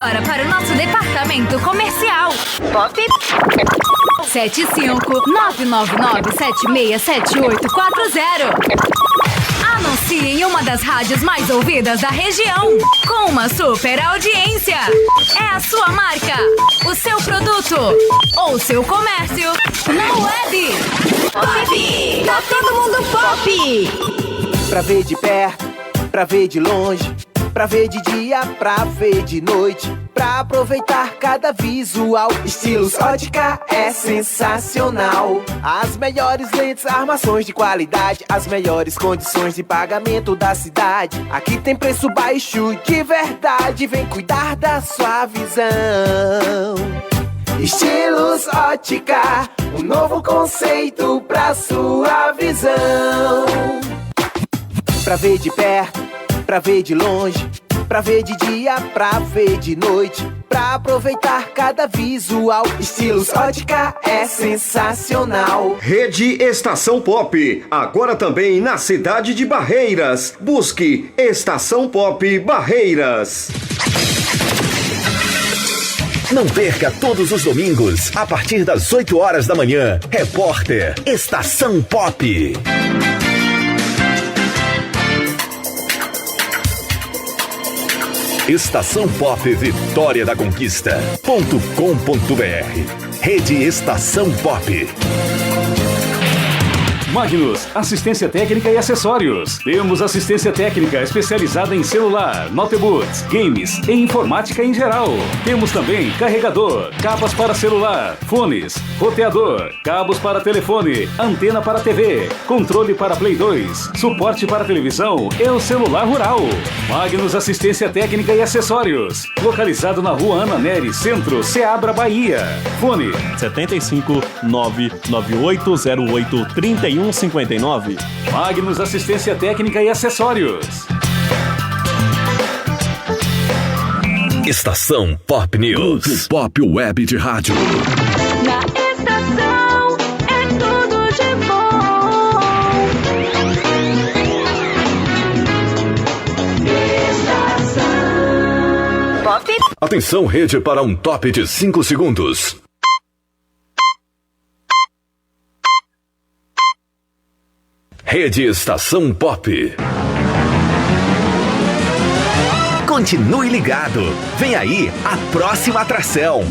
Bora para o nosso departamento comercial. Pop 75-999-767840. Anuncie em uma das rádios mais ouvidas da região, com uma super audiência. É a sua marca, o seu produto ou seu comércio na web. Pop! Tá todo mundo pop! Pra ver de perto, pra ver de longe, pra ver de dia, pra ver de noite, pra aproveitar cada visual. Estilos Ótica é sensacional. As melhores lentes, armações de qualidade, as melhores condições de pagamento da cidade. Aqui tem preço baixo de verdade, vem cuidar da sua visão. Estilos Ótica, um novo conceito pra sua visão. Pra ver de perto, pra ver de longe, pra ver de dia, pra ver de noite, pra aproveitar cada visual. Estilos Ótica é sensacional. Rede Estação Pop, agora também na cidade de Barreiras. Busque Estação Pop Barreiras. Não perca todos os domingos, a partir das 8 horas da manhã, Repórter Estação Pop. Estação Pop Vitória da Conquista.com.br. Rede Estação Pop. Magnus, assistência técnica e acessórios. Temos assistência técnica especializada em celular, notebooks, games e informática em geral. Temos também carregador, capas para celular, fones, roteador, cabos para telefone, antena para TV, controle para Play 2, suporte para televisão e o celular rural. Magnus Assistência Técnica e Acessórios. Localizado na Rua Ana Nery, Centro, Ceabra, Bahia. Fone 75-99808-3159. Magnus Assistência Técnica e Acessórios. Estação Pop News. Grupo Pop Web de Rádio. Na estação é tudo de bom. Estação Pop. Atenção, rede, para um top de 5 segundos. Rede Estação Pop. Continue ligado. Vem aí a próxima atração.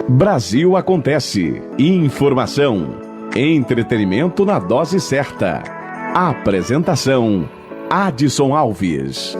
Brasil Acontece. Informação. Entretenimento na dose certa. Apresentação: Adson Alves.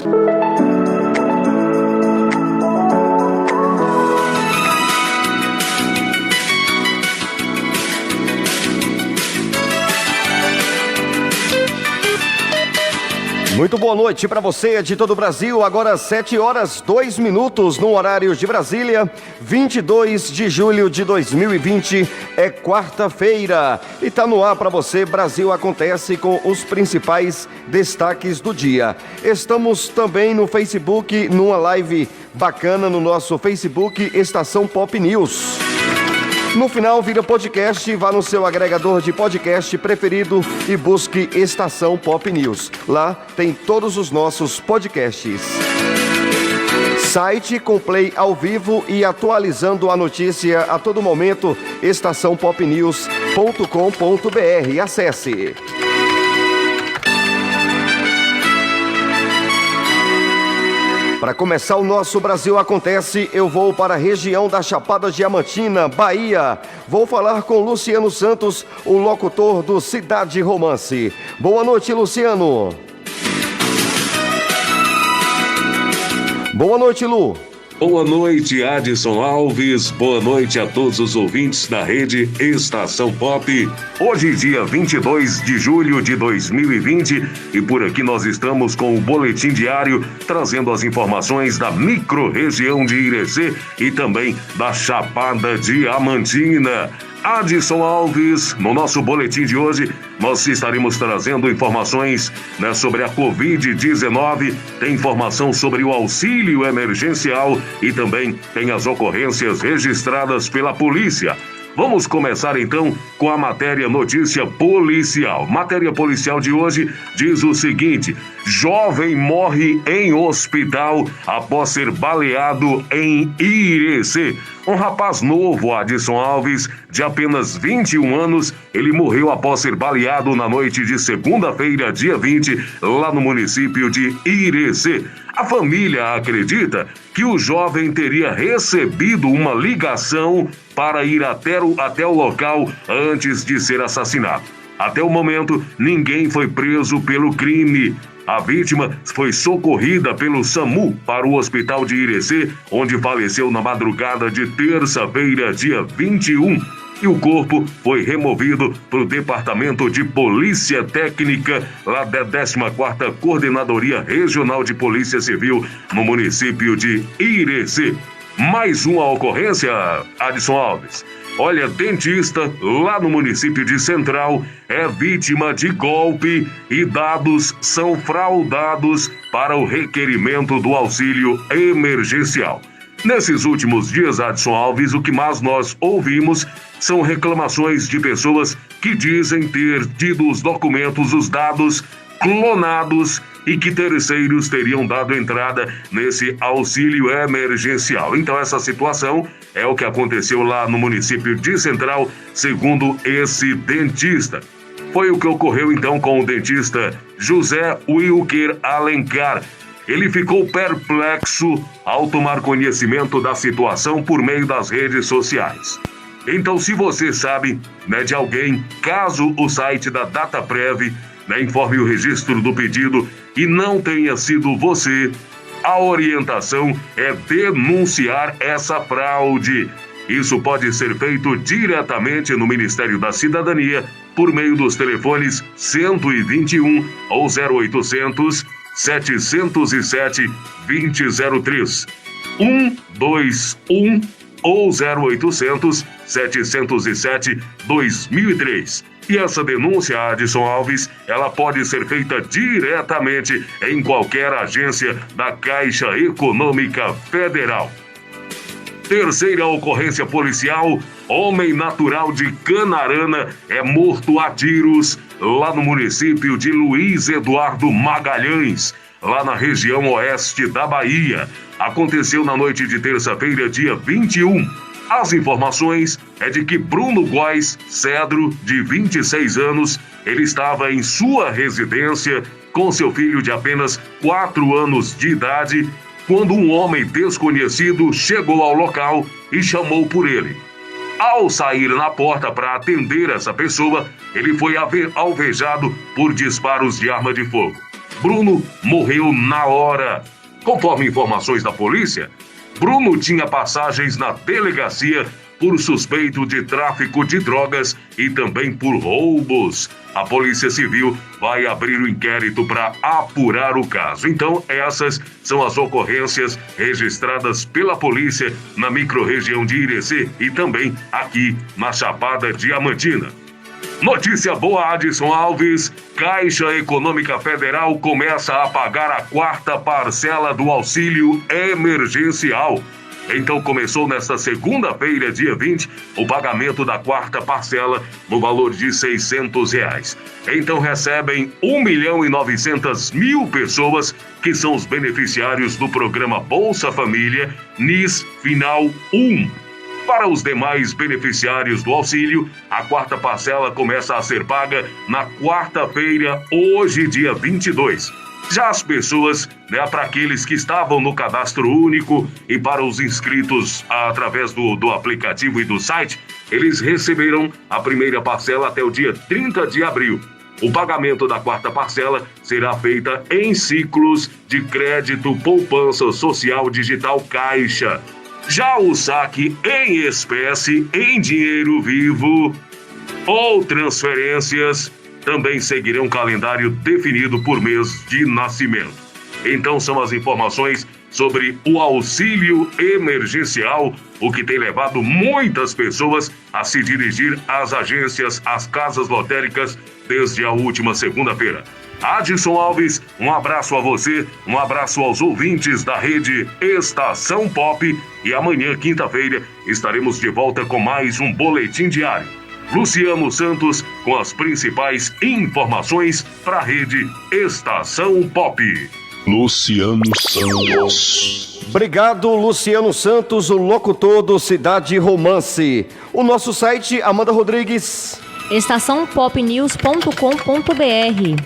Muito boa noite para você de todo o Brasil. Agora 7 horas 2 minutos no horário de Brasília. 22 de julho de 2020 é quarta-feira e tá no ar para você. Brasil Acontece com os principais destaques do dia. Estamos também no Facebook, numa live bacana no nosso Facebook Estação Pop News. No final vira podcast, vá no seu agregador de podcast preferido e busque Estação Pop News. Lá tem todos os nossos podcasts. Site com play ao vivo e atualizando a notícia a todo momento, estaçãopopnews.com.br. Acesse. Para começar o nosso Brasil Acontece, eu vou para a região da Chapada Diamantina, Bahia. Vou falar com Luciano Santos, o locutor do Cidade Romance. Boa noite, Luciano. Boa noite, Lu. Boa noite, Adson Alves. Boa noite a todos os ouvintes da rede Estação Pop. Hoje, dia 22 de julho de 2020, e por aqui nós estamos com o Boletim Diário, trazendo as informações da micro-região de Irecê e também da Chapada Diamantina. Adson Alves, no nosso boletim de hoje, nós estaremos trazendo informações sobre a Covid-19, tem informação sobre o auxílio emergencial e também tem as ocorrências registradas pela polícia. Vamos começar então com a matéria notícia policial. Matéria policial de hoje diz o seguinte: jovem morre em hospital após ser baleado em Irecê. Um rapaz novo, Adson Alves, de apenas 21 anos, ele morreu após ser baleado na noite de segunda-feira, dia 20, lá no município de Irecê. A família acredita que o jovem teria recebido uma ligação para ir até o local antes de ser assassinado. Até o momento, ninguém foi preso pelo crime. A vítima foi socorrida pelo SAMU para o hospital de Irecê, onde faleceu na madrugada de terça-feira, dia 21. E o corpo foi removido para o Departamento de Polícia Técnica, lá da 14ª Coordenadoria Regional de Polícia Civil, no município de Irecê. Mais uma ocorrência, Adson Alves. Olha, dentista lá no município de Central é vítima de golpe e dados são fraudados para o requerimento do auxílio emergencial. Nesses últimos dias, Adson Alves, o que mais nós ouvimos são reclamações de pessoas que dizem ter tido os documentos, os dados clonados e que terceiros teriam dado entrada nesse auxílio emergencial. Então essa situação é o que aconteceu lá no município de Central, segundo esse dentista. Foi o que ocorreu então com o dentista José Wilker Alencar. Ele ficou perplexo ao tomar conhecimento da situação por meio das redes sociais. Então, se você sabe, de alguém, caso o site da Dataprev, informe o registro do pedido e não tenha sido você, a orientação é denunciar essa fraude. Isso pode ser feito diretamente no Ministério da Cidadania por meio dos telefones 121 ou 0800 707 2003, 121 ou 0800 707 2003. E essa denúncia, Adson Alves, ela pode ser feita diretamente em qualquer agência da Caixa Econômica Federal. Terceira ocorrência policial: homem natural de Canarana é morto a tiros lá no município de Luiz Eduardo Magalhães, lá na região oeste da Bahia. Aconteceu na noite de terça-feira, dia 21. As informações é de que Bruno Góes Cedro, de 26 anos, ele estava em sua residência com seu filho de apenas 4 anos de idade, quando um homem desconhecido chegou ao local e chamou por ele. Ao sair na porta para atender essa pessoa, ele foi alvejado por disparos de arma de fogo. Bruno morreu na hora. Conforme informações da polícia, Bruno tinha passagens na delegacia por suspeito de tráfico de drogas e também por roubos. A Polícia Civil vai abrir o inquérito para apurar o caso. Então, essas são as ocorrências registradas pela polícia na microrregião de Irecê e também aqui na Chapada Diamantina. Notícia boa, Adson Alves: Caixa Econômica Federal começa a pagar a 4ª parcela do auxílio emergencial. Então começou nesta segunda-feira, dia 20, o pagamento da 4ª parcela no valor de R$ 600. Então recebem 1.900.000 pessoas que são os beneficiários do programa Bolsa Família NIS Final 1. Para os demais beneficiários do auxílio, a 4ª parcela começa a ser paga na quarta-feira, hoje, dia 22. Já as pessoas, para aqueles que estavam no cadastro único e para os inscritos através do aplicativo e do site, eles receberão a primeira parcela até o dia 30 de abril. O pagamento da 4ª parcela será feita em ciclos de crédito poupança social digital Caixa. Já o saque em espécie, em dinheiro vivo ou transferências também seguirão um calendário definido por mês de nascimento. Então são as informações sobre o auxílio emergencial, o que tem levado muitas pessoas a se dirigir às agências, às casas lotéricas desde a última segunda-feira. Adson Alves, um abraço a você, um abraço aos ouvintes da rede Estação Pop e amanhã, quinta-feira, estaremos de volta com mais um Boletim Diário. Luciano Santos com as principais informações para a rede Estação Pop. Luciano Santos. Obrigado, Luciano Santos, o locutor do Cidade Romance. O nosso site, Amanda Rodrigues. estaçãopopnews.com.br.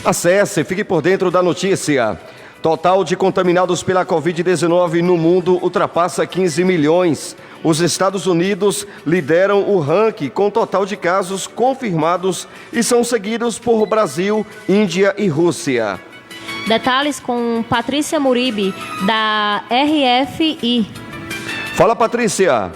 Acesse, fique por dentro da notícia. Total de contaminados pela Covid-19 no mundo ultrapassa 15 milhões. Os Estados Unidos lideram o ranking com total de casos confirmados e são seguidos por Brasil, Índia e Rússia. Detalhes com Patrícia Muribe, da RFI. Fala, Patrícia.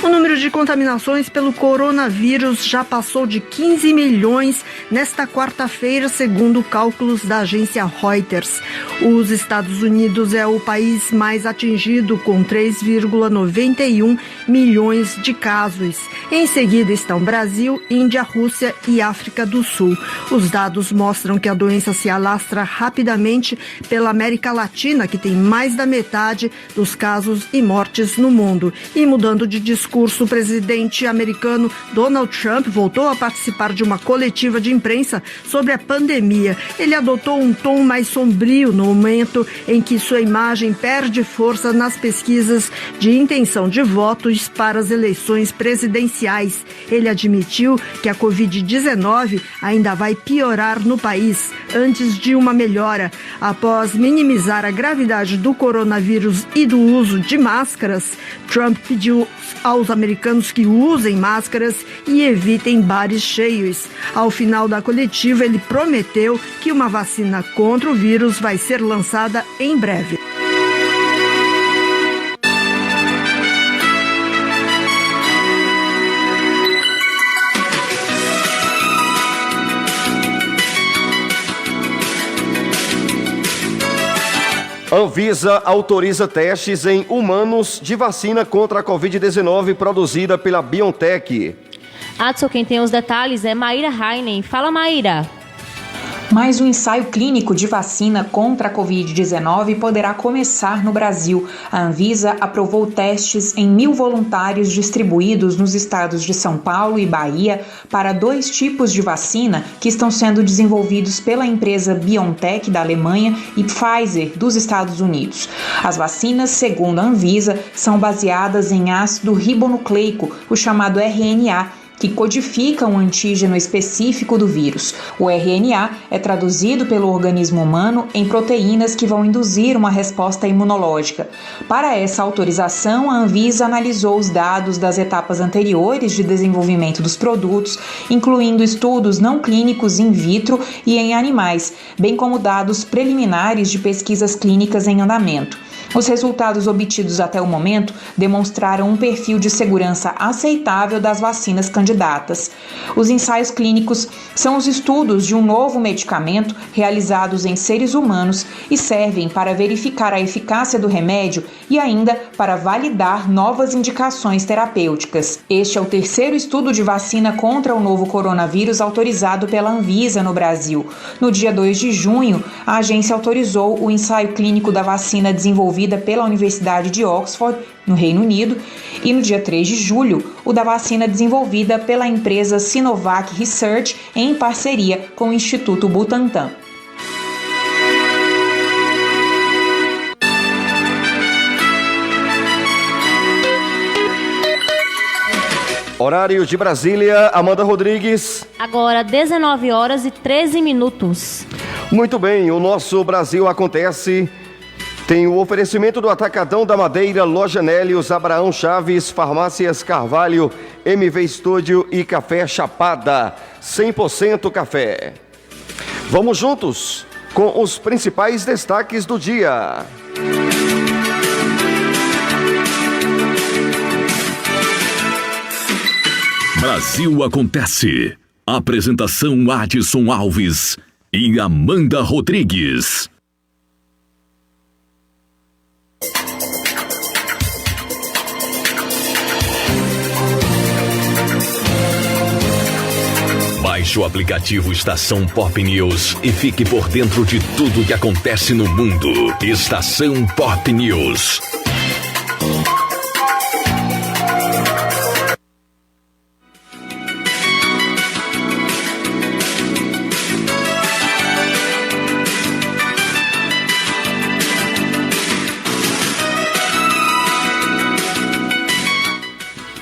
O número de contaminações pelo coronavírus já passou de 15 milhões nesta quarta-feira, segundo cálculos da agência Reuters. Os Estados Unidos é o país mais atingido, com 3,91 milhões de casos. Em seguida estão Brasil, Índia, Rússia e África do Sul. Os dados mostram que a doença se alastra rapidamente pela América Latina, que tem mais da metade dos casos e mortes no mundo. E mudando de discurso, o presidente americano Donald Trump voltou a participar de uma coletiva de imprensa sobre a pandemia. Ele adotou um tom mais sombrio no momento em que sua imagem perde força nas pesquisas de intenção de votos para as eleições presidenciais. Ele admitiu que a Covid-19 ainda vai piorar no país antes de uma melhora. Após minimizar a gravidade do coronavírus e do uso de máscaras, Trump pediu aos americanos que usem máscaras e evitem bares cheios. Ao final da coletiva, ele prometeu que uma vacina contra o vírus vai ser lançada em breve. Anvisa autoriza testes em humanos de vacina contra a Covid-19 produzida pela BioNTech. Adson, quem tem os detalhes é Maíra Heinen. Fala, Maíra. Mais um ensaio clínico de vacina contra a Covid-19 poderá começar no Brasil. A Anvisa aprovou testes em 1.000 voluntários distribuídos nos estados de São Paulo e Bahia para 2 tipos de vacina que estão sendo desenvolvidos pela empresa BioNTech da Alemanha e Pfizer dos Estados Unidos. As vacinas, segundo a Anvisa, são baseadas em ácido ribonucleico, o chamado RNA, que codifica um antígeno específico do vírus. O RNA é traduzido pelo organismo humano em proteínas que vão induzir uma resposta imunológica. Para essa autorização, a Anvisa analisou os dados das etapas anteriores de desenvolvimento dos produtos, incluindo estudos não clínicos in vitro e em animais, bem como dados preliminares de pesquisas clínicas em andamento. Os resultados obtidos até o momento demonstraram um perfil de segurança aceitável das vacinas candidatas. Os ensaios clínicos são os estudos de um novo medicamento realizados em seres humanos e servem para verificar a eficácia do remédio e ainda para validar novas indicações terapêuticas. Este é o 3º estudo de vacina contra o novo coronavírus autorizado pela Anvisa no Brasil. No dia 2 de junho, a agência autorizou o ensaio clínico da vacina desenvolvida pela Universidade de Oxford, no Reino Unido, e no dia 3 de julho, o da vacina desenvolvida pela empresa Sinovac Research em parceria com o Instituto Butantan. Horário de Brasília, Amanda Rodrigues. Agora 19h13. Muito bem, o nosso Brasil Acontece tem o oferecimento do Atacadão da Madeira, Loja Nélios, Abraão Chaves, Farmácias Carvalho, MV Estúdio e Café Chapada, 100% café. Vamos juntos com os principais destaques do dia. Brasil Acontece. Apresentação Adson Alves e Amanda Rodrigues. Baixe o aplicativo Estação Pop News e fique por dentro de tudo que acontece no mundo. Estação Pop News.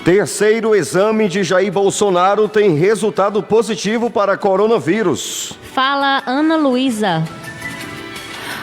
Terceiro exame de Jair Bolsonaro tem resultado positivo para coronavírus. Fala Ana Luísa.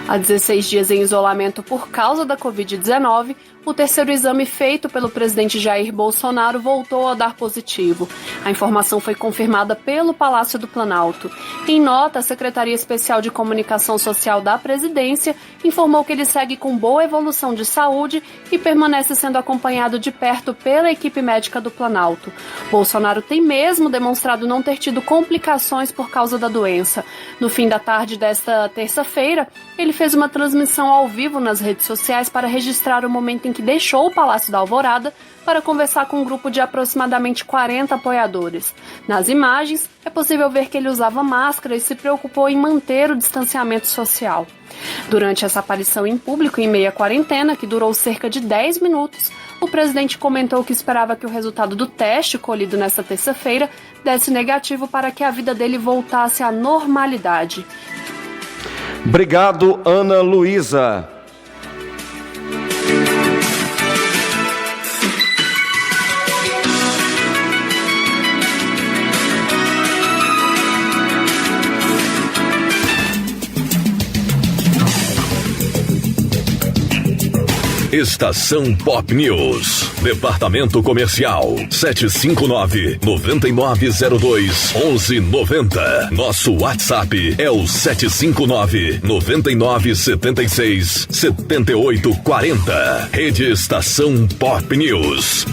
Há 16 dias em isolamento por causa da Covid-19, o terceiro exame feito pelo presidente Jair Bolsonaro voltou a dar positivo. A informação foi confirmada pelo Palácio do Planalto. Em nota, a Secretaria Especial de Comunicação Social da Presidência informou que ele segue com boa evolução de saúde e permanece sendo acompanhado de perto pela equipe médica do Planalto. Bolsonaro tem mesmo demonstrado não ter tido complicações por causa da doença. No fim da tarde desta terça-feira, ele fez uma transmissão ao vivo nas redes sociais para registrar o momento em que deixou o Palácio da Alvorada para conversar com um grupo de aproximadamente 40 apoiadores. Nas imagens, é possível ver que ele usava máscara e se preocupou em manter o distanciamento social. Durante essa aparição em público em meia quarentena, que durou cerca de 10 minutos, o presidente comentou que esperava que o resultado do teste colhido nesta terça-feira desse negativo para que a vida dele voltasse à normalidade. Obrigado, Ana Luísa. Estação Pop News. Departamento Comercial 759-9902-1190. Nosso WhatsApp é o 759-9976-7840. Rede Estação Pop News.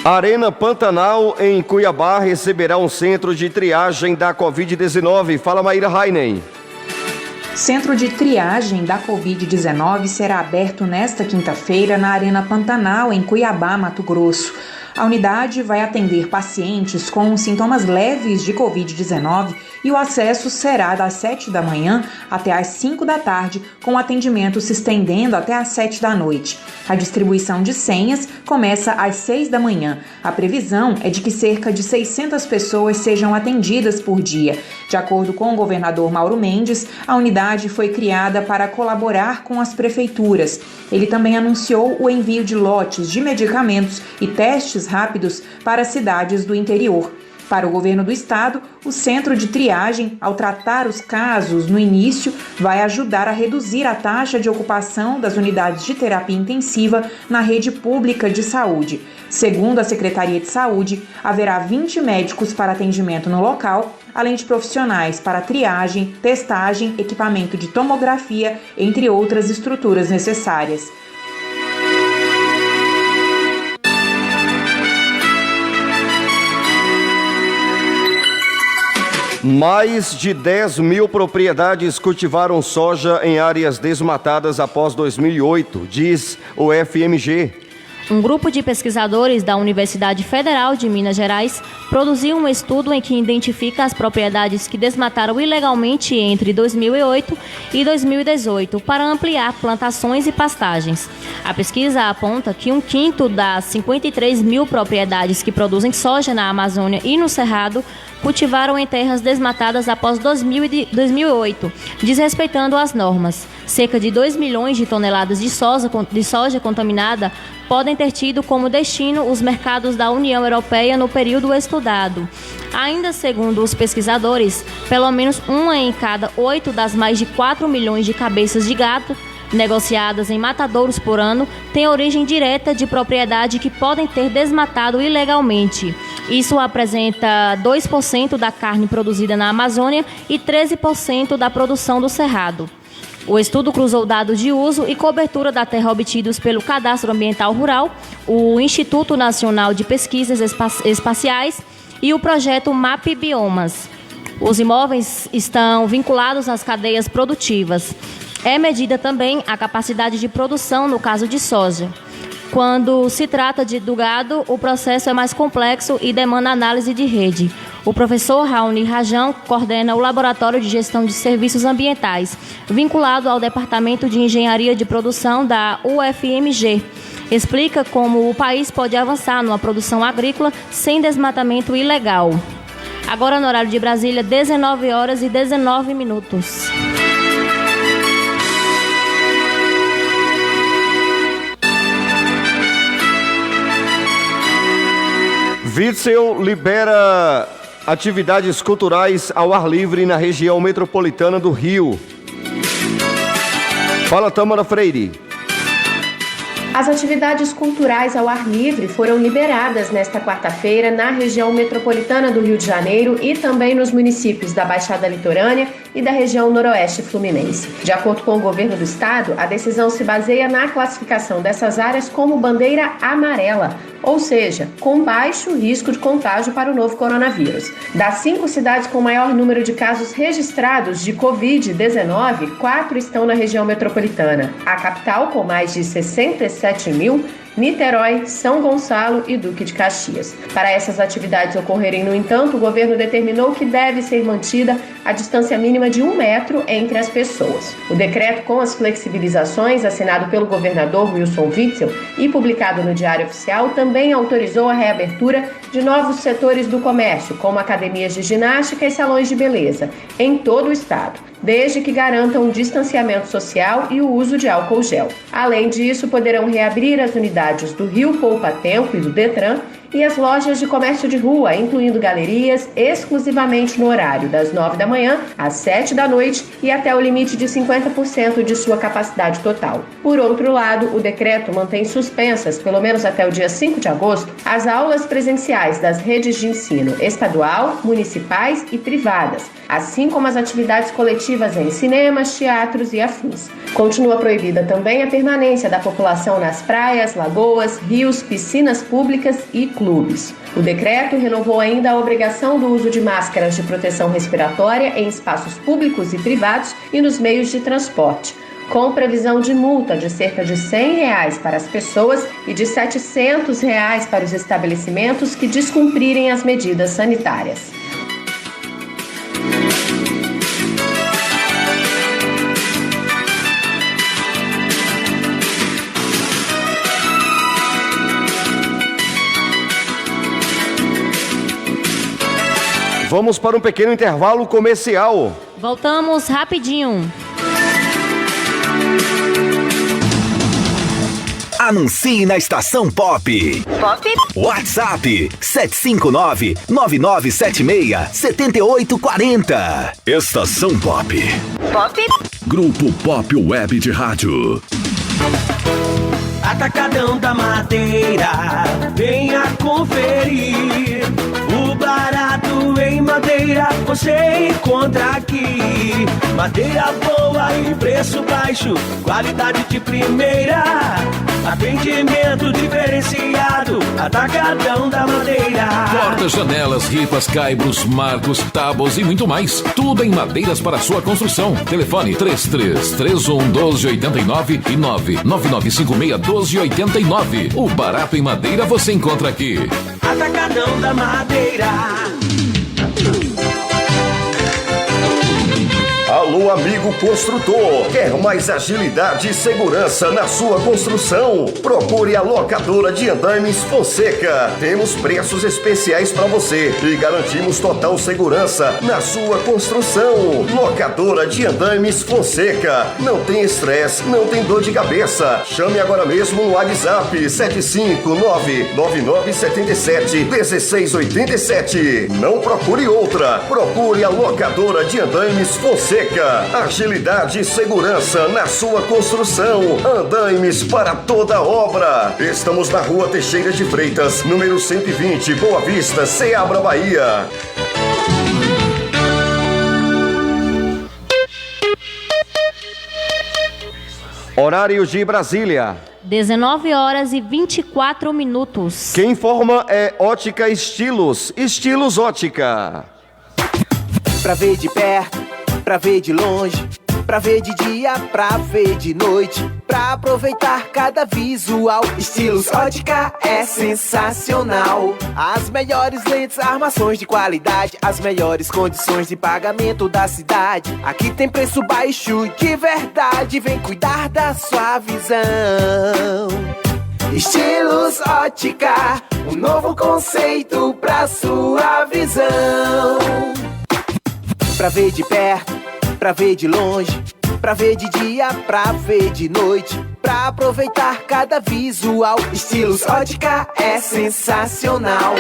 Arena Pantanal, em Cuiabá, receberá um centro de triagem da Covid-19. Fala, Maíra Heinen. Centro de triagem da Covid-19 será aberto nesta quinta-feira na Arena Pantanal, em Cuiabá, Mato Grosso. A unidade vai atender pacientes com sintomas leves de Covid-19 e o acesso será das 7 da manhã até às 5 da tarde, com atendimento se estendendo até às 7 da noite. A distribuição de senhas começa às 6 da manhã. A previsão é de que cerca de 600 pessoas sejam atendidas por dia. De acordo com o governador Mauro Mendes, a unidade foi criada para colaborar com as prefeituras. Ele também anunciou o envio de lotes de medicamentos e testes rápidos para cidades do interior. Para o governo do estado, o centro de triagem, ao tratar os casos no início, vai ajudar a reduzir a taxa de ocupação das unidades de terapia intensiva na rede pública de saúde. Segundo a Secretaria de Saúde, haverá 20 médicos para atendimento no local, além de profissionais para triagem, testagem, equipamento de tomografia, entre outras estruturas necessárias. Mais de 10 mil propriedades cultivaram soja em áreas desmatadas após 2008, diz o FMG. Um grupo de pesquisadores da Universidade Federal de Minas Gerais produziu um estudo em que identifica as propriedades que desmataram ilegalmente entre 2008 e 2018 para ampliar plantações e pastagens. A pesquisa aponta que 1/5 das 53 mil propriedades que produzem soja na Amazônia e no Cerrado cultivaram em terras desmatadas após 2008, desrespeitando as normas. Cerca de 2 milhões de toneladas de soja contaminada podem ter tido como destino os mercados da União Europeia no período estudado. Ainda segundo os pesquisadores, pelo menos 1 em cada 8 das mais de 4 milhões de cabeças de gado negociadas em matadouros por ano têm origem direta de propriedade que podem ter desmatado ilegalmente. Isso apresenta 2% da carne produzida na Amazônia e 13% da produção do Cerrado. O estudo cruzou dados de uso e cobertura da terra obtidos pelo Cadastro Ambiental Rural, o Instituto Nacional de Pesquisas Espaciais e o projeto MAP Biomas. Os imóveis estão vinculados às cadeias produtivas. É medida também a capacidade de produção no caso de soja. Quando se trata do gado, o processo é mais complexo e demanda análise de rede. O professor Raoni Rajão coordena o Laboratório de Gestão de Serviços Ambientais, vinculado ao Departamento de Engenharia de Produção da UFMG. Explica como o país pode avançar numa produção agrícola sem desmatamento ilegal. Agora, no horário de Brasília, 19h19. Witzel libera atividades culturais ao ar livre na região metropolitana do Rio. Fala, Tâmara Freire. As atividades culturais ao ar livre foram liberadas nesta quarta-feira na região metropolitana do Rio de Janeiro e também nos municípios da Baixada Litorânea e da região noroeste fluminense. De acordo com o governo do estado, a decisão se baseia na classificação dessas áreas como bandeira amarela, ou seja, com baixo risco de contágio para o novo coronavírus. Das 5 cidades com maior número de casos registrados de Covid-19, 4 estão na região metropolitana. A capital, com mais de 67 mil, Niterói, São Gonçalo e Duque de Caxias. Para essas atividades ocorrerem, no entanto, o governo determinou que deve ser mantida a distância mínima de 1 metro entre as pessoas. O decreto com as flexibilizações, assinado pelo governador Wilson Witzel e publicado no Diário Oficial, também autorizou a reabertura de novos setores do comércio, como academias de ginástica e salões de beleza, em todo o estado, desde que garantam o distanciamento social e o uso de álcool gel. Além disso, poderão reabrir as unidades do Rio Poupa Tempo e do Detran e as lojas de comércio de rua, incluindo galerias, exclusivamente no horário das 9 da manhã às 7 da noite e até o limite de 50% de sua capacidade total. Por outro lado, o decreto mantém suspensas, pelo menos até o dia 5 de agosto, as aulas presenciais das redes de ensino estadual, municipais e privadas, assim como as atividades coletivas em cinemas, teatros e afins. Continua proibida também a permanência da população nas praias, lagoas, rios, piscinas públicas e clubes. O decreto renovou ainda a obrigação do uso de máscaras de proteção respiratória em espaços públicos e privados e nos meios de transporte, com previsão de multa de cerca de R$100 para as pessoas e de R$700 para os estabelecimentos que descumprirem as medidas sanitárias. Vamos para um pequeno intervalo comercial. Voltamos rapidinho. Anuncie na Estação Pop. WhatsApp 759-9976-7840. Estação Pop. Grupo Pop Web de Rádio. Atacadão da Madeira, venha conferir. O barato em madeira você encontra aqui. Madeira boa e preço baixo, qualidade de primeira. Atendimento diferenciado, Atacadão da Madeira. Portas, janelas, ripas, caibros, marcos, tábuas e muito mais. Tudo em madeiras para sua construção. Telefone 3331-1289 e 99956-1289. O barato em madeira você encontra aqui. Atacadão da Madeira. Alô, amigo construtor, quer mais agilidade e segurança na sua construção? Procure a locadora de andames Fonseca. Temos preços especiais para você e garantimos total segurança na sua construção. Locadora de andames Fonseca. Não tem estresse, não tem dor de cabeça. Chame agora mesmo no WhatsApp 759-9977-1687. Não procure outra. Procure a locadora de andames Fonseca. agilidade e segurança na sua construção. Andaimes para toda obra. Estamos na Rua Teixeira de Freitas, número 120, Boa Vista, Ceabra, Bahia. Horário de Brasília. 19 horas e 24 minutos. Quem informa é Ótica Estilos. Estilos Ótica. Pra ver de perto, pra ver de longe, pra ver de dia, pra ver de noite, pra aproveitar cada visual. Estilos Ótica é sensacional. As melhores lentes, armações de qualidade, as melhores condições de pagamento da cidade. Aqui tem preço baixo de verdade, vem cuidar da sua visão. Estilos Ótica, um novo conceito pra sua visão. Pra ver de perto, pra ver de longe, pra ver de dia, pra ver de noite, pra aproveitar cada visual. Estilos Ótica é sensacional.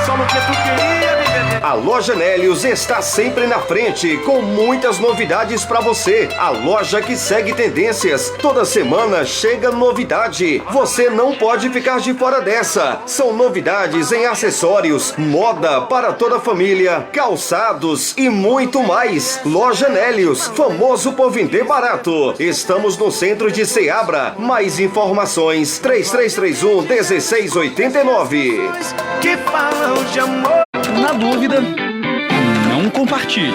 Só no que tu queria, bebê. A Loja Nélios está sempre na frente, com muitas novidades pra você. A loja que segue tendências. Toda semana chega novidade. Você não pode ficar de fora dessa. São novidades em acessórios, moda para toda a família, calçados e muito mais. Loja Nélios, famoso por vender barato. Estamos no centro de Ceabra. Mais informações, 3331-1689. Que falam de amor. Na dúvida, não compartilhe.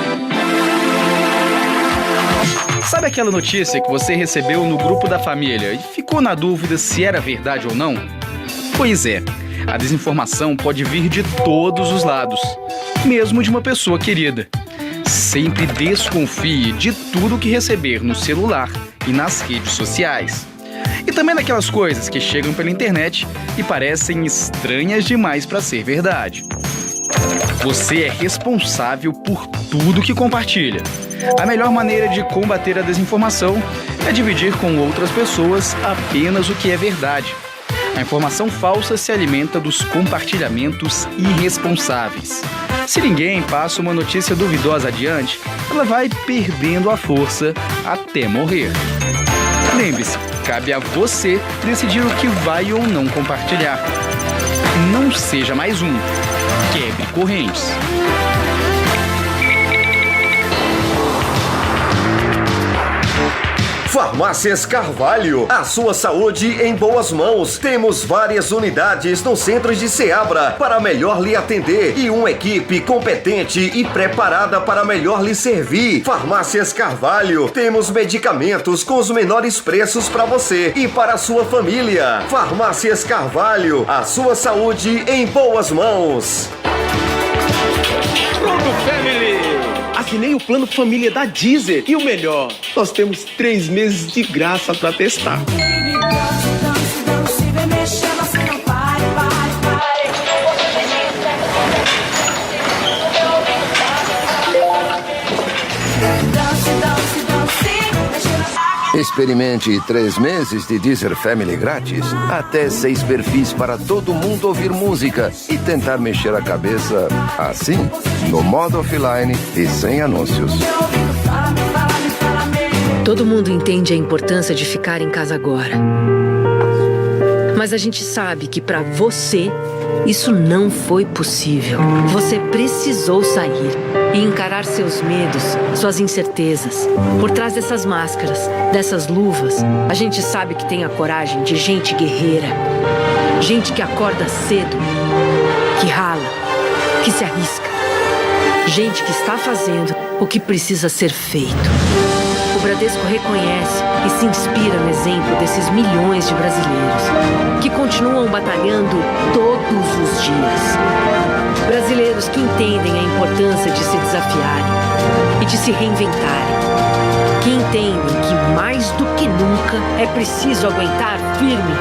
Sabe aquela notícia que você recebeu no grupo da família e ficou na dúvida se era verdade ou não? Pois é, a desinformação pode vir de todos os lados, mesmo de uma pessoa querida. Sempre desconfie de tudo que receber no celular e nas redes sociais. E também daquelas coisas que chegam pela internet e parecem estranhas demais para ser verdade. Você é responsável por tudo que compartilha. A melhor maneira de combater a desinformação é dividir com outras pessoas apenas o que é verdade. A informação falsa se alimenta dos compartilhamentos irresponsáveis. Se ninguém passa uma notícia duvidosa adiante, ela vai perdendo a força até morrer. Lembre-se, cabe a você decidir o que vai ou não compartilhar. Não seja mais um. Quebre correntes. Farmácias Carvalho, a sua saúde em boas mãos. Temos várias unidades no centro de Ceabra para melhor lhe atender e uma equipe competente e preparada para melhor lhe servir. Farmácias Carvalho, temos medicamentos com os menores preços para você e para a sua família. Farmácias Carvalho, a sua saúde em boas mãos. Pronto, Family! Que nem o plano família da Deezer. E o melhor, nós temos 3 meses de graça para testar. Experimente 3 meses de Deezer Family grátis. Até 6 perfis para todo mundo ouvir música e tentar mexer a cabeça assim, no modo offline e sem anúncios. Todo mundo entende a importância de ficar em casa agora. Mas a gente sabe que para você, isso não foi possível. Você precisou sair e encarar seus medos, suas incertezas. Por trás dessas máscaras, dessas luvas, a gente sabe que tem a coragem de gente guerreira. Gente que acorda cedo, que rala, que se arrisca. Gente que está fazendo o que precisa ser feito. O Bradesco reconhece e se inspira no exemplo desses milhões de brasileiros que continuam batalhando todos os dias. Brasileiros que entendem a importância de se desafiarem e de se reinventarem. Que entendem que mais do que nunca é preciso aguentar firme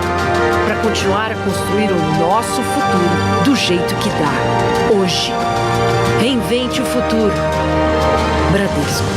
para continuar a construir o nosso futuro do jeito que dá. Hoje. Reinvente o futuro. Bradesco.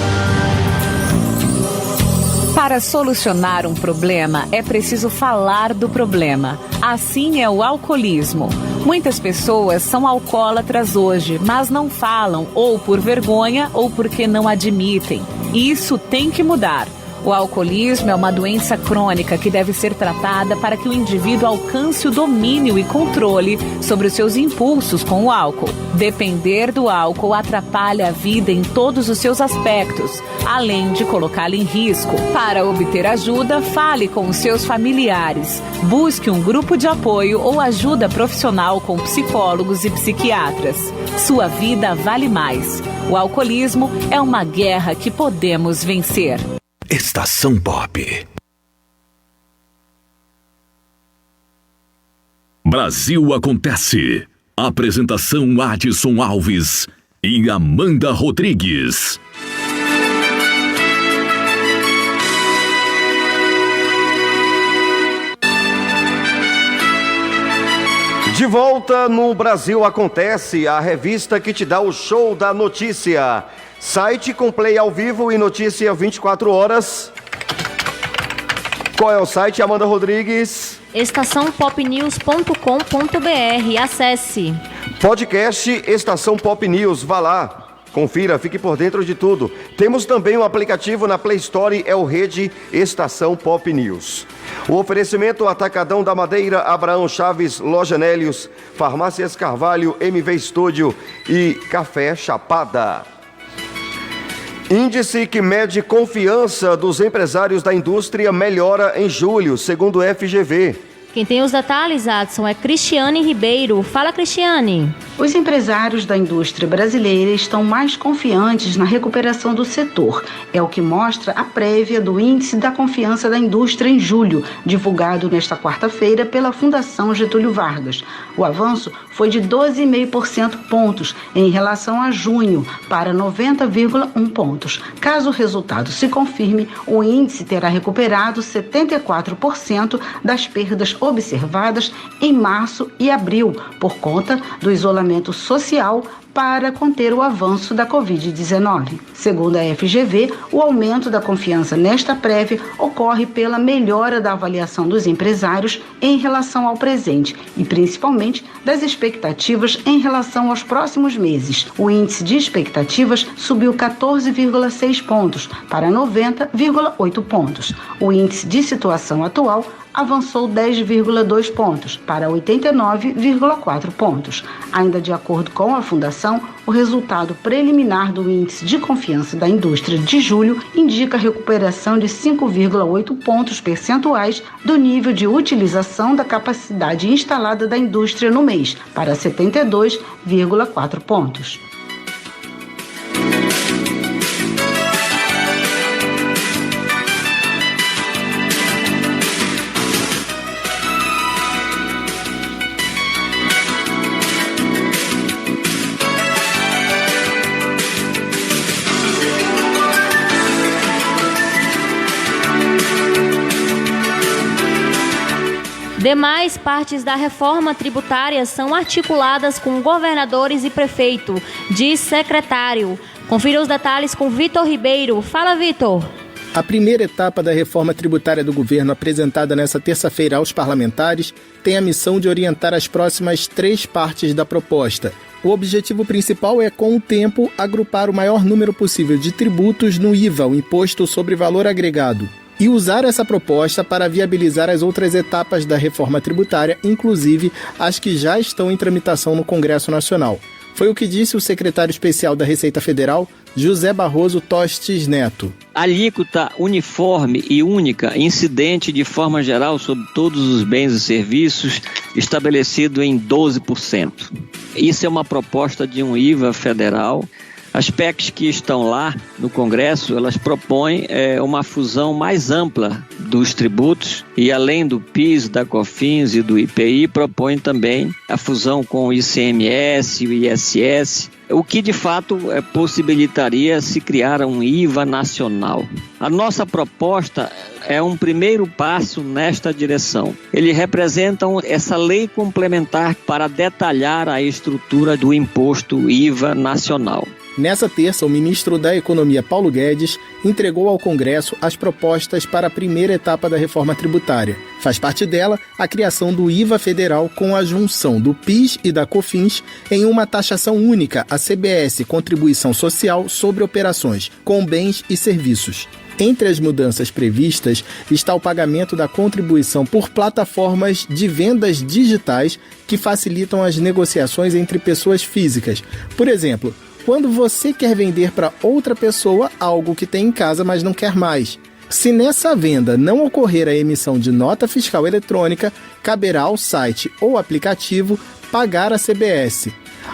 Para solucionar um problema, é preciso falar do problema. Assim é o alcoolismo. Muitas pessoas são alcoólatras hoje, mas não falam, ou por vergonha ou porque não admitem. Isso tem que mudar. O alcoolismo é uma doença crônica que deve ser tratada para que o indivíduo alcance o domínio e controle sobre os seus impulsos com o álcool. Depender do álcool atrapalha a vida em todos os seus aspectos, além de colocá-lo em risco. Para obter ajuda, fale com os seus familiares. Busque um grupo de apoio ou ajuda profissional com psicólogos e psiquiatras. Sua vida vale mais. O alcoolismo é uma guerra que podemos vencer. Estação Pop. Brasil Acontece. Apresentação Adson Alves e Amanda Rodrigues. De volta no Brasil Acontece, a revista que te dá o show da notícia. Site com play ao vivo e notícia 24 horas. Qual é o site, Amanda Rodrigues? estaçãopopnews.com.br. Acesse. Podcast Estação Pop News. Vá lá, confira, fique por dentro de tudo. Temos também um aplicativo na Play Store, é o Rede Estação Pop News. O oferecimento Atacadão da Madeira, Abraão Chaves, Loja Nélios, Farmácias Carvalho, MV Estúdio e Café Chapada. Índice que mede confiança dos empresários da indústria melhora em julho, segundo o FGV. Quem tem os detalhes, Adson, é Cristiane Ribeiro. Fala, Cristiane. Os empresários da indústria brasileira estão mais confiantes na recuperação do setor. É o que mostra a prévia do Índice da Confiança da Indústria em julho, divulgado nesta quarta-feira pela Fundação Getúlio Vargas. O avanço foi de 12,5% pontos em relação a junho, para 90,1 pontos. Caso o resultado se confirme, o índice terá recuperado 74% das perdas observadas em março e abril, por conta do isolamento social para conter o avanço da Covid-19. Segundo a FGV, o aumento da confiança nesta prévia ocorre pela melhora da avaliação dos empresários em relação ao presente e principalmente das expectativas em relação aos próximos meses. O índice de expectativas subiu 14,6 pontos para 90,8 pontos. O índice de situação atual avançou 10,2 pontos para 89,4 pontos. Ainda de acordo com a Fundação, o resultado preliminar do Índice de Confiança da Indústria de julho indica recuperação de 5,8 pontos percentuais do nível de utilização da capacidade instalada da indústria no mês, para 72,4 pontos. Demais partes da reforma tributária são articuladas com governadores e prefeito, diz secretário. Confira os detalhes com Vitor Ribeiro. Fala, Vitor. A primeira etapa da reforma tributária do governo, apresentada nesta terça-feira aos parlamentares, tem a missão de orientar as próximas 3 partes da proposta. O objetivo principal é, com o tempo, agrupar o maior número possível de tributos no IVA, o Imposto sobre Valor Agregado, e usar essa proposta para viabilizar as outras etapas da reforma tributária, inclusive as que já estão em tramitação no Congresso Nacional. Foi o que disse o secretário especial da Receita Federal, José Barroso Tostes Neto. Alíquota uniforme e única, incidente de forma geral sobre todos os bens e serviços, estabelecido em 12%. Isso é uma proposta de um IVA federal. As PECs que estão lá no Congresso, elas propõem uma fusão mais ampla dos tributos e, além do PIS, da COFINS e do IPI, propõem também a fusão com o ICMS e o ISS, o que de fato possibilitaria se criar um IVA nacional. A nossa proposta é um primeiro passo nesta direção. Eles representam essa lei complementar para detalhar a estrutura do imposto IVA nacional. Nessa terça, o ministro da Economia, Paulo Guedes, entregou ao Congresso as propostas para a primeira etapa da reforma tributária. Faz parte dela a criação do IVA federal com a junção do PIS e da COFINS em uma taxação única, a CBS, Contribuição Social sobre Operações com Bens e Serviços. Entre as mudanças previstas está o pagamento da contribuição por plataformas de vendas digitais que facilitam as negociações entre pessoas físicas. Por exemplo, quando você quer vender para outra pessoa algo que tem em casa, mas não quer mais. Se nessa venda não ocorrer a emissão de nota fiscal eletrônica, caberá ao site ou aplicativo pagar a CBS.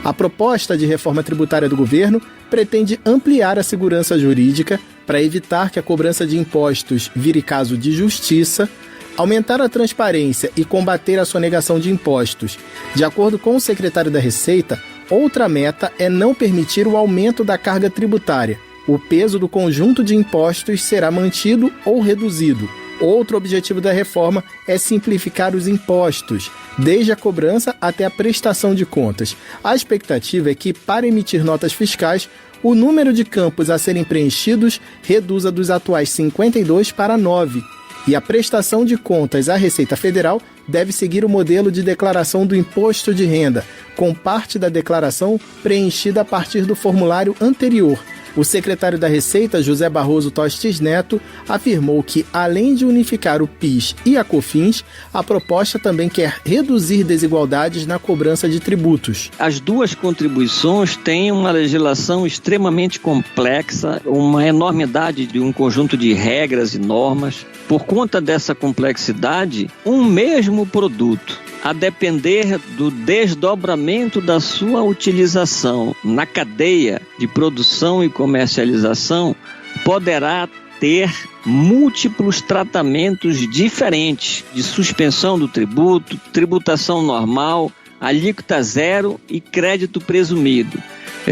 A proposta de reforma tributária do governo pretende ampliar a segurança jurídica para evitar que a cobrança de impostos vire caso de justiça, aumentar a transparência e combater a sonegação de impostos. De acordo com o secretário da Receita, outra meta é não permitir o aumento da carga tributária. O peso do conjunto de impostos será mantido ou reduzido. Outro objetivo da reforma é simplificar os impostos, desde a cobrança até a prestação de contas. A expectativa é que, para emitir notas fiscais, o número de campos a serem preenchidos reduza dos atuais 52 para 9. E a prestação de contas à Receita Federal deve seguir o modelo de declaração do imposto de renda, com parte da declaração preenchida a partir do formulário anterior. O secretário da Receita, José Barroso Tostes Neto, afirmou que, além de unificar o PIS e a COFINS, a proposta também quer reduzir desigualdades na cobrança de tributos. As duas contribuições têm uma legislação extremamente complexa, uma enormidade de um conjunto de regras e normas. Por conta dessa complexidade, um mesmo produto, a depender do desdobramento da sua utilização na cadeia de produção e comercialização, poderá ter múltiplos tratamentos diferentes de suspensão do tributo, tributação normal, alíquota zero e crédito presumido.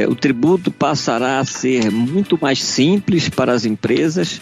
O tributo passará a ser muito mais simples para as empresas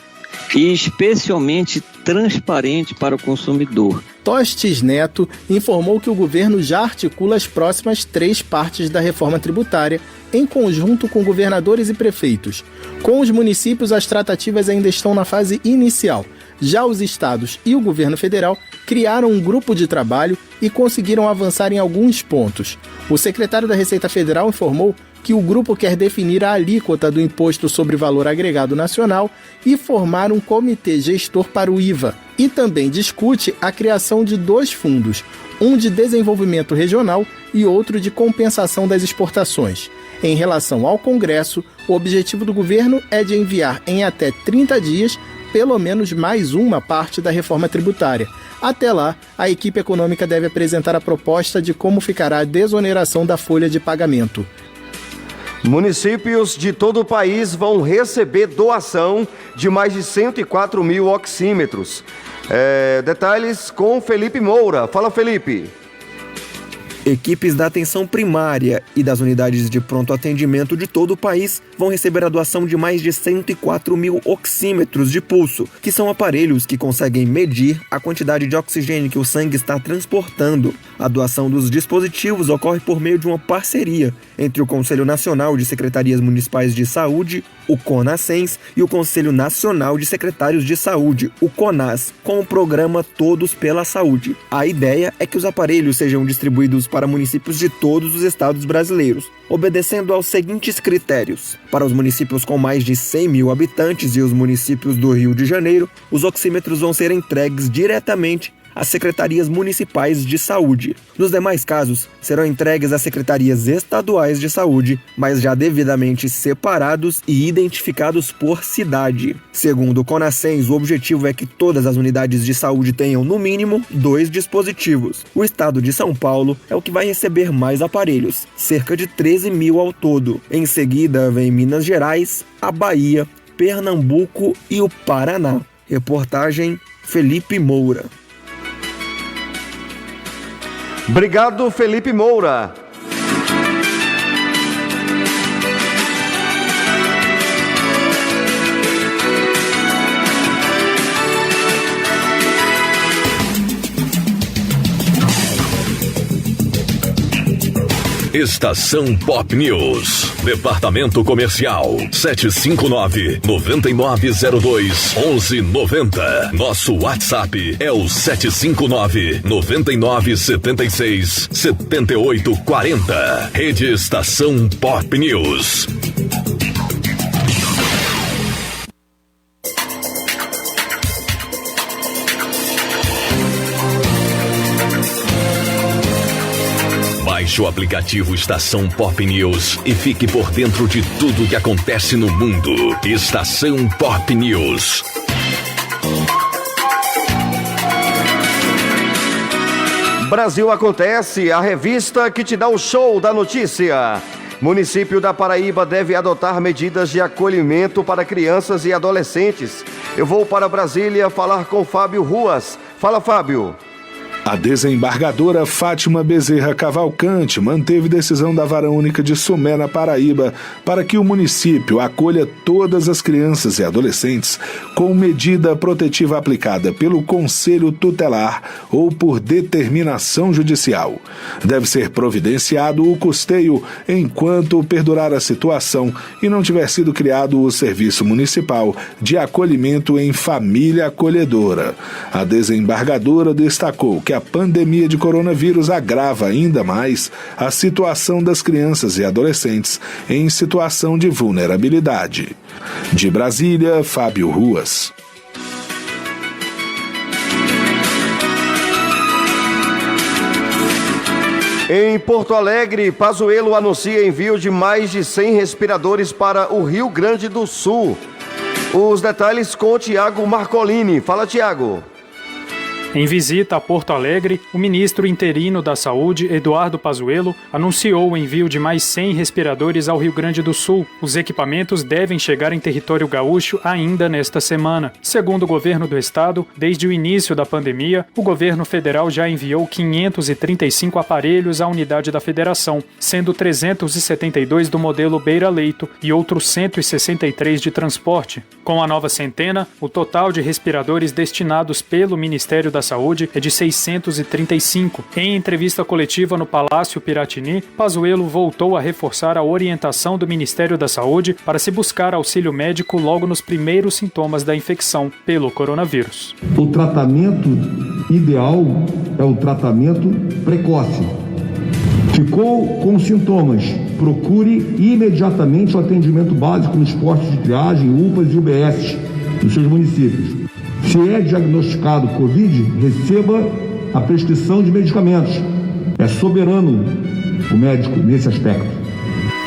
e especialmente transparente para o consumidor. Tostes Neto informou que o governo já articula as próximas 3 partes da reforma tributária, em conjunto com governadores e prefeitos. Com os municípios, as tratativas ainda estão na fase inicial. Já os estados e o governo federal criaram um grupo de trabalho e conseguiram avançar em alguns pontos. O secretário da Receita Federal informou que o grupo quer definir a alíquota do Imposto sobre Valor Agregado Nacional e formar um comitê gestor para o IVA. E também discute a criação de 2 fundos, um de desenvolvimento regional e outro de compensação das exportações. Em relação ao Congresso, o objetivo do governo é de enviar em até 30 dias pelo menos mais uma parte da reforma tributária. Até lá, a equipe econômica deve apresentar a proposta de como ficará a desoneração da folha de pagamento. Municípios de todo o país vão receber doação de mais de 104 mil oxímetros. Detalhes com Felipe Moura. Fala, Felipe. Equipes da atenção primária e das unidades de pronto atendimento de todo o país vão receber a doação de mais de 104 mil oxímetros de pulso, que são aparelhos que conseguem medir a quantidade de oxigênio que o sangue está transportando. A doação dos dispositivos ocorre por meio de uma parceria entre o Conselho Nacional de Secretarias Municipais de Saúde, o CONASENS, e o Conselho Nacional de Secretários de Saúde, o CONAS, com o programa Todos pela Saúde. A ideia é que os aparelhos sejam distribuídos para municípios de todos os estados brasileiros, obedecendo aos seguintes critérios. Para os municípios com mais de 100 mil habitantes e os municípios do Rio de Janeiro, os oxímetros vão ser entregues diretamente às secretarias municipais de saúde. Nos demais casos, serão entregues às secretarias estaduais de saúde, mas já devidamente separados e identificados por cidade. Segundo o CONASENS, o objetivo é que todas as unidades de saúde tenham, no mínimo, 2 dispositivos. O estado de São Paulo é o que vai receber mais aparelhos, cerca de 13 mil ao todo. Em seguida, vem Minas Gerais, a Bahia, Pernambuco e o Paraná. Reportagem Felipe Moura. Obrigado, Felipe Moura. Estação Pop News. Departamento Comercial 759-9902-1190. Nosso WhatsApp é o 759-9976-7840. Rede Estação Pop News. Baixe o aplicativo Estação Pop News e fique por dentro de tudo que acontece no mundo. Estação Pop News. Brasil Acontece, a revista que te dá o show da notícia. Município da Paraíba deve adotar medidas de acolhimento para crianças e adolescentes. Eu vou para Brasília falar com Fábio Ruas. Fala, Fábio. A desembargadora Fátima Bezerra Cavalcante manteve decisão da Vara Única de Sumé, na Paraíba, para que o município acolha todas as crianças e adolescentes com medida protetiva aplicada pelo Conselho Tutelar ou por determinação judicial. Deve ser providenciado o custeio enquanto perdurar a situação e não tiver sido criado o Serviço Municipal de Acolhimento em Família Acolhedora. A desembargadora destacou que a pandemia de coronavírus agrava ainda mais a situação das crianças e adolescentes em situação de vulnerabilidade. De Brasília, Fábio Ruas. Em Porto Alegre, Pazuello anuncia envio de mais de 100 respiradores para o Rio Grande do Sul. Os detalhes com o Tiago Marcolini. Fala, Tiago. Em visita a Porto Alegre, o ministro interino da Saúde, Eduardo Pazuello, anunciou o envio de mais 100 respiradores ao Rio Grande do Sul. Os equipamentos devem chegar em território gaúcho ainda nesta semana. Segundo o governo do estado, desde o início da pandemia, o governo federal já enviou 535 aparelhos à unidade da federação, sendo 372 do modelo Beira-Leito e outros 163 de transporte. Com a nova centena, o total de respiradores destinados pelo Ministério da Saúde é de 635. Em entrevista coletiva no Palácio Piratini, Pazuello voltou a reforçar a orientação do Ministério da Saúde para se buscar auxílio médico logo nos primeiros sintomas da infecção pelo coronavírus. O tratamento ideal é o tratamento precoce. Ficou com sintomas, procure imediatamente o atendimento básico nos postos de triagem, UPAs e UBS dos seus municípios. Se é diagnosticado Covid, receba a prescrição de medicamentos. É soberano o médico nesse aspecto.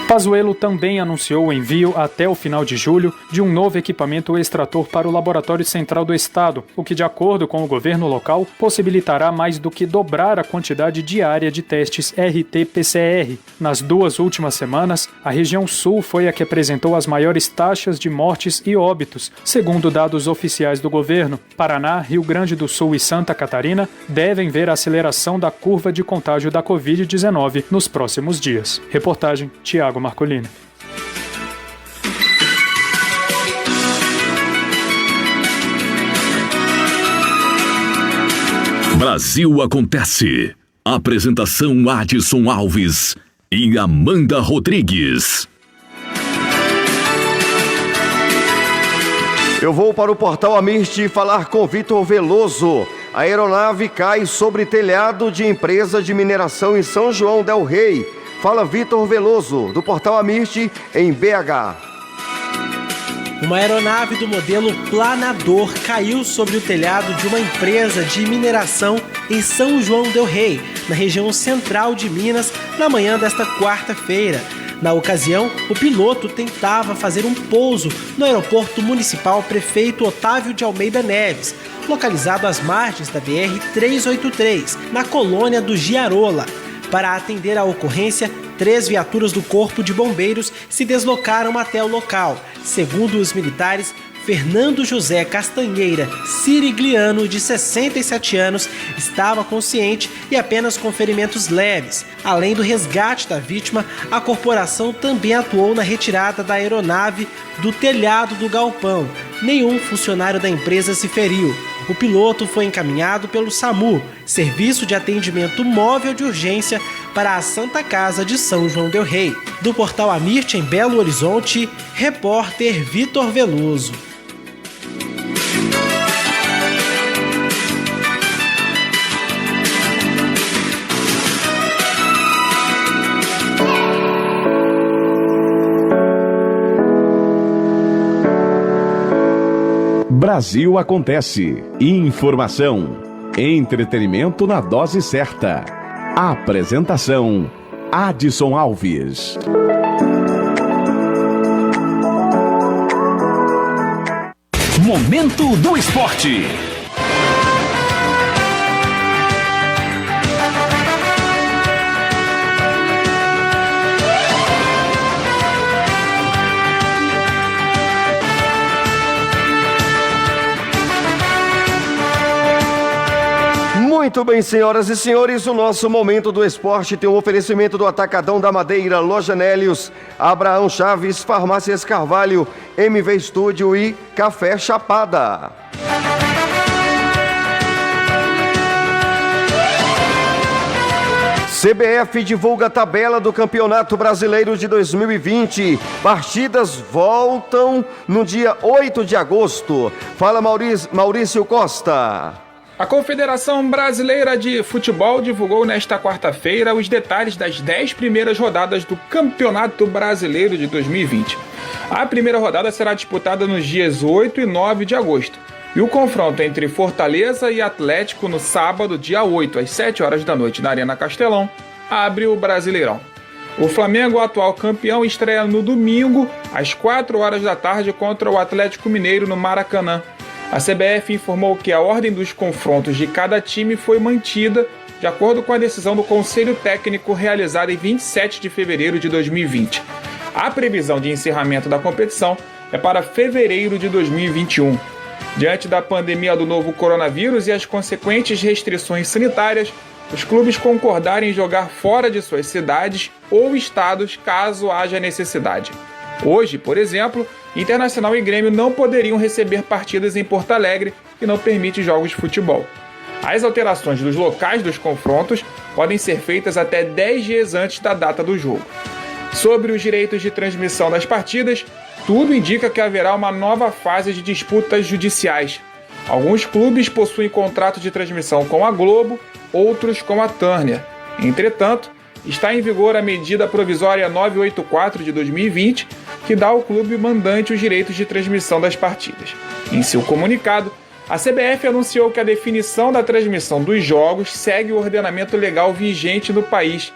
Pazuello também anunciou o envio até o final de julho de um novo equipamento extrator para o Laboratório Central do Estado, o que, de acordo com o governo local, possibilitará mais do que dobrar a quantidade diária de testes RT-PCR. Nas 2 últimas semanas, a região sul foi a que apresentou as maiores taxas de mortes e óbitos, segundo dados oficiais do governo. Paraná, Rio Grande do Sul e Santa Catarina devem ver a aceleração da curva de contágio da Covid-19 nos próximos dias. Reportagem Tiago Marcolini. Brasil Acontece. Apresentação Adson Alves e Amanda Rodrigues. Eu vou para o Portal Amirte falar com Vitor Veloso. A aeronave cai sobre telhado de empresa de mineração em São João del Rei. Fala, Vitor Veloso, do Portal Amirte, em BH. Uma aeronave do modelo planador caiu sobre o telhado de uma empresa de mineração em São João del Rei, na região central de Minas, na manhã desta quarta-feira. Na ocasião, o piloto tentava fazer um pouso no aeroporto municipal Prefeito Otávio de Almeida Neves, localizado às margens da BR-383, na colônia do Giarola. Para atender à ocorrência, 3 viaturas do Corpo de Bombeiros se deslocaram até o local. Segundo os militares, Fernando José Castanheira Sirigliano, de 67 anos, estava consciente e apenas com ferimentos leves. Além do resgate da vítima, a corporação também atuou na retirada da aeronave do telhado do galpão. Nenhum funcionário da empresa se feriu. O piloto foi encaminhado pelo SAMU, Serviço de Atendimento Móvel de Urgência, para a Santa Casa de São João del Rei. Do portal Amirte, em Belo Horizonte, repórter Vitor Veloso. Brasil Acontece. Informação, entretenimento na dose certa. Apresentação: Adson Alves. Momento do Esporte. Muito bem, senhoras e senhores, o nosso Momento do Esporte tem um oferecimento do Atacadão da Madeira, Loja Nélios, Abraão Chaves, Farmácias Carvalho, MV Estúdio e Café Chapada. CBF divulga a tabela do Campeonato Brasileiro de 2020. Partidas voltam no dia 8 de agosto. Fala, Maurício Costa. A Confederação Brasileira de Futebol divulgou nesta quarta-feira os detalhes das 10 primeiras rodadas do Campeonato Brasileiro de 2020. A primeira rodada será disputada nos dias 8 e 9 de agosto. E o confronto entre Fortaleza e Atlético no sábado, dia 8, às 7 horas da noite, na Arena Castelão, abre o Brasileirão. O Flamengo, atual campeão, estreia no domingo, às 4 horas da tarde, contra o Atlético Mineiro no Maracanã. A CBF informou que a ordem dos confrontos de cada time foi mantida de acordo com a decisão do Conselho Técnico realizada em 27 de fevereiro de 2020. A previsão de encerramento da competição é para fevereiro de 2021. Diante da pandemia do novo coronavírus e as consequentes restrições sanitárias, os clubes concordaram em jogar fora de suas cidades ou estados caso haja necessidade. Hoje, por exemplo, Internacional e Grêmio não poderiam receber partidas em Porto Alegre, que não permite jogos de futebol. As alterações dos locais dos confrontos podem ser feitas até 10 dias antes da data do jogo. Sobre os direitos de transmissão das partidas, tudo indica que haverá uma nova fase de disputas judiciais. Alguns clubes possuem contrato de transmissão com a Globo, outros com a Turner. Entretanto, está em vigor a medida provisória 984 de 2020, que dá ao clube mandante os direitos de transmissão das partidas. Em seu comunicado, a CBF anunciou que a definição da transmissão dos jogos segue o ordenamento legal vigente no país.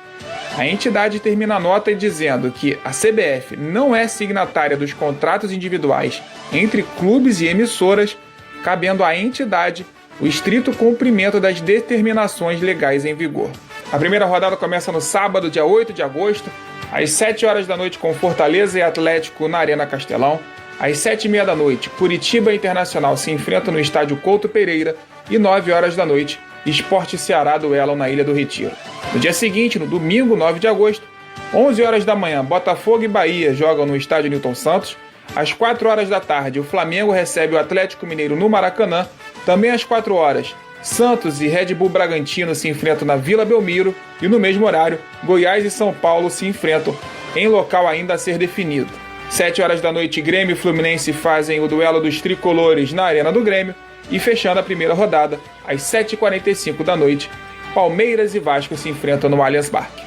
A entidade termina a nota dizendo que a CBF não é signatária dos contratos individuais entre clubes e emissoras, cabendo à entidade o estrito cumprimento das determinações legais em vigor. A primeira rodada começa no sábado, dia 8 de agosto, às 7 horas da noite, com Fortaleza e Atlético na Arena Castelão. Às 7h30 da noite, Curitiba Internacional se enfrenta no estádio Couto Pereira. E 9 horas da noite, Sport e Ceará duelam na Ilha do Retiro. No dia seguinte, no domingo, 9 de agosto, 11 horas da manhã, Botafogo e Bahia jogam no estádio Newton Santos. Às 4 horas da tarde, o Flamengo recebe o Atlético Mineiro no Maracanã. Também às 4 horas, Santos e Red Bull Bragantino se enfrentam na Vila Belmiro e no mesmo horário, Goiás e São Paulo se enfrentam em local ainda a ser definido. 7 horas da noite, Grêmio e Fluminense fazem o duelo dos tricolores na Arena do Grêmio e fechando a primeira rodada, às 7h45 da noite, Palmeiras e Vasco se enfrentam no Allianz Parque.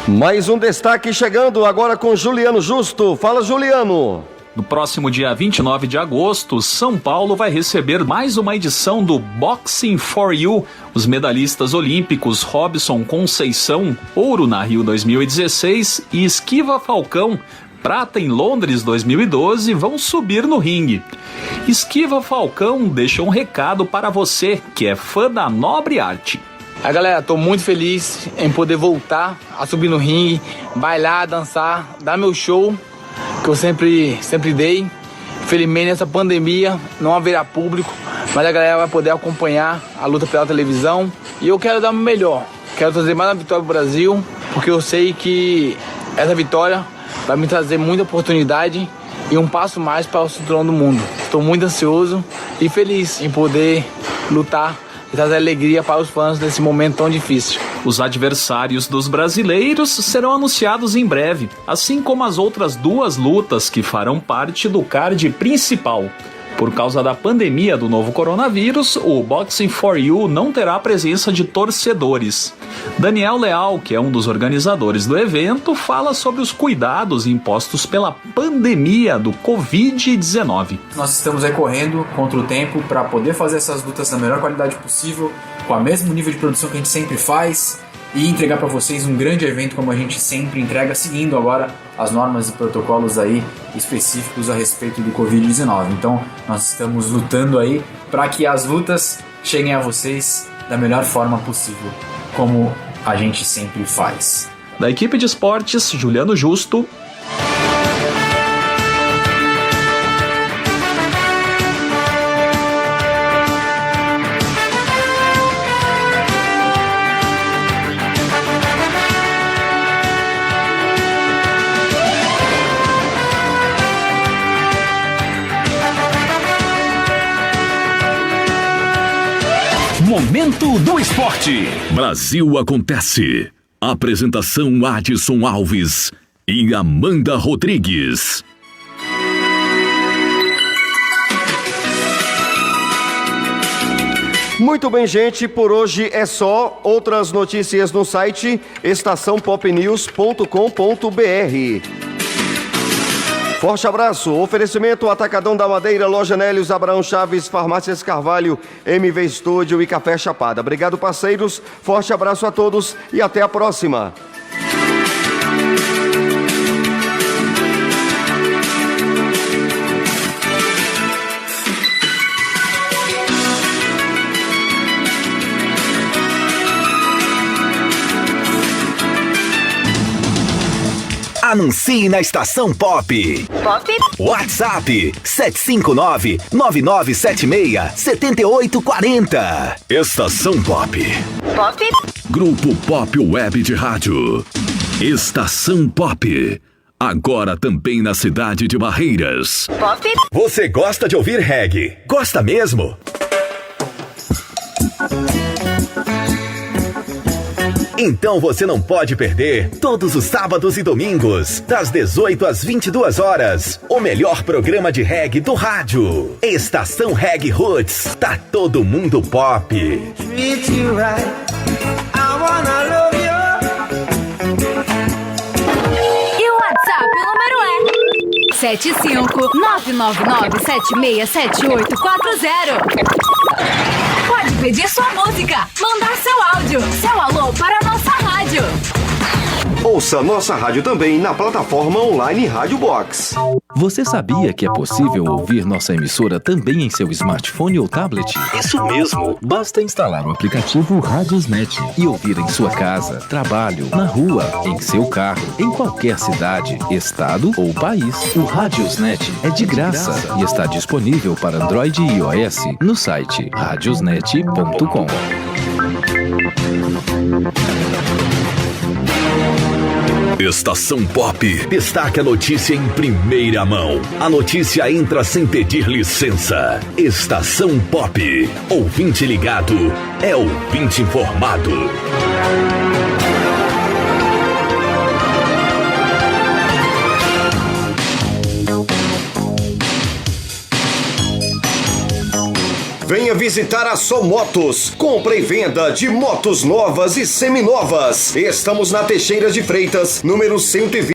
Mais um destaque chegando agora com Juliano Justo. Fala, Juliano! No próximo dia 29 de agosto, São Paulo vai receber mais uma edição do Boxing for You. Os medalhistas olímpicos Robson Conceição, ouro na Rio 2016, e Esquiva Falcão, prata em Londres 2012, vão subir no ringue. Esquiva Falcão deixou um recado para você, que é fã da nobre arte. Galera, tô muito feliz em poder voltar a subir no ringue, bailar, dançar, dar meu show, que eu sempre dei. Felizmente nessa pandemia não haverá público, mas a galera vai poder acompanhar a luta pela televisão. E eu quero dar o melhor, quero trazer mais uma vitória pro Brasil, porque eu sei que essa vitória vai me trazer muita oportunidade e um passo mais para o cinturão do mundo. Estou muito ansioso e feliz em poder lutar e trazer alegria para os fãs nesse momento tão difícil. Os adversários dos brasileiros serão anunciados em breve, assim como as outras 2 lutas que farão parte do card principal. Por causa da pandemia do novo coronavírus, o Boxing for You não terá a presença de torcedores. Daniel Leal, que é um dos organizadores do evento, fala sobre os cuidados impostos pela pandemia do Covid-19. Nós estamos aí correndo contra o tempo para poder fazer essas lutas na melhor qualidade possível, com o mesmo nível de produção que a gente sempre faz, e entregar para vocês um grande evento como a gente sempre entrega, seguindo agora as normas e protocolos aí específicos a respeito do Covid-19. Então nós estamos lutando aí para que as lutas cheguem a vocês da melhor forma possível, como a gente sempre faz. Da equipe de esportes, Juliano Justo. Momento do Esporte. Brasil Acontece. Apresentação Adson Alves e Amanda Rodrigues. Muito bem, gente, por hoje é só. Outras notícias no site estaçãopopnews.com.br. Forte abraço, oferecimento Atacadão da Madeira, Loja Nélios, Abraão Chaves, Farmácias Carvalho, MV Estúdio e Café Chapada. Obrigado, parceiros, forte abraço a todos e até a próxima. Anuncie na Estação Pop. WhatsApp 759-9976-7840. Estação Pop. Grupo Pop Web de Rádio. Estação Pop. Agora também na cidade de Barreiras. Você gosta de ouvir reggae? Gosta mesmo? Então você não pode perder, todos os sábados e domingos, das 18 às 22 horas, o melhor programa de reggae do rádio. Estação Reggae Roots. Tá todo mundo pop. Treat you right. I wanna love you. E o WhatsApp, o número é 75999767840. Pode pedir sua música, mandar seu áudio, seu alô para a nossa rádio. Ouça nossa rádio também na plataforma online Rádio Box. Você sabia que é possível ouvir nossa emissora também em seu smartphone ou tablet? Isso mesmo! Basta instalar o aplicativo Radiosnet e ouvir em sua casa, trabalho, na rua, em seu carro, em qualquer cidade, estado ou país. O Radiosnet é de graça e está disponível para Android e iOS no site radiosnet.com. Estação Pop. Destaque a notícia em primeira mão. A notícia entra sem pedir licença. Estação Pop. Ouvinte ligado é ouvinte informado. Venha visitar a Só Motos. Compra e venda de motos novas e seminovas. Estamos na Teixeira de Freitas, número 120.